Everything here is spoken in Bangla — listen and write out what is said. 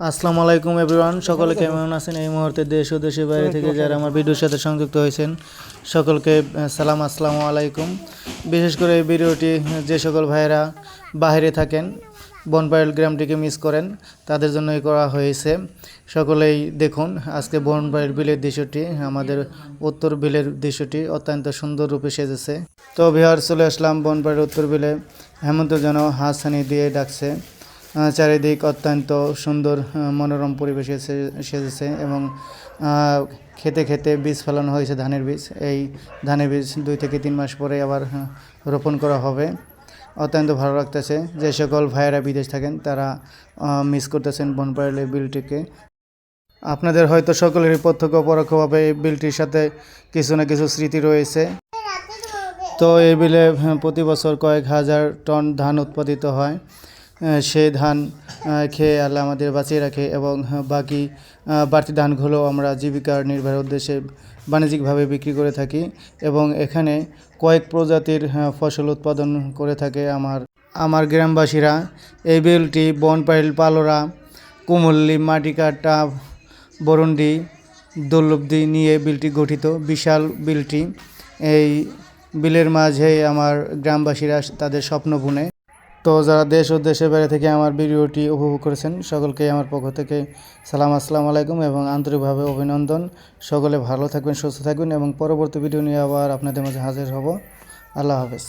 আসসালামু আলাইকুম এভরিওয়ান, সকলে কেমন আছেন? এই মুহূর্তে দেশ ও দেশের বাইরে থেকে যারা আমার ভিডিওর সাথে সংযুক্ত হয়েছেন সকলকে সালাম, আসসালামু আলাইকুম। বিশেষ করে এই ভিডিওটি যে সকল ভাইয়েরা বাইরে থাকেন, বনপাইল গ্রামটিকে মিস করেন, তাদের জন্যই করা হয়েছে। সকলেই দেখুন আজকে বনপাইল বিলের দৃশ্যটি, আমাদের উত্তর বিলের দৃশ্যটি অত্যন্ত সুন্দর রূপে সেজেছে। তো বিহার চলে আসলাম বনপাইল উত্তর বিলে। হেমন্ত যেন হাতছানি দিয়ে ডাকছে। চারিদিক অত্যন্ত সুন্দর মনোরম পরিবেশে সেজেছে এবং খেতে খেতে বীজ ফেলানো হয়েছে, ধানের বীজ। এই ধানের বীজ 2 থেকে 3 মাস পরে আবার রোপণ করা হবে। অত্যন্ত ভালো লাগতেছে। যে সকল ভাইয়েরা বিদেশ থাকেন তারা মিস করতেছেন বনপাইল বিলটিকে। আপনাদের হয়তো সকলেরই প্রত্যক্ষ পরোক্ষভাবে এই বিলটির সাথে কিছু না কিছু স্মৃতি রয়েছে। তো এই বিলে প্রতি বছর কয়েক হাজার টন ধান উৎপাদিত হয়। সেই ধান খেয়ে আল্লাহ আমাদের বাঁচিয়ে রাখে এবং বাকি বাড়তি ধানগুলো আমরা জীবিকার নির্বাহের উদ্দেশ্যে বাণিজ্যিকভাবে বিক্রি করে থাকি এবং এখানে কয়েক প্রজাতির ফসল উৎপাদন করে থাকে আমার গ্রামবাসীরা। এই বিলটি বনপাইল, পালোরা, কুমল্লি, মাটিকাটা, বরুন্ডি, দোল্লবদি নিয়ে বিলটি গঠিত। বিশাল বিলটি। এই বিলের মাঝে আমার গ্রামবাসীরা তাদের স্বপ্ন বুনে। তো যারা দেশ ও দেশের বাইরে থেকে আমার ভিডিওটি উপভোগ করেছেন সকলকে আমার পক্ষ থেকে সালাম, আসসালামু আলাইকুম এবং আন্তরিকভাবে অভিনন্দন। সকলে ভালো থাকবেন, সুস্থ থাকবেন এবং পরবর্তী ভিডিও নিয়ে আবার আপনাদের মাঝে হাজির হব। আল্লাহ হাফেজ।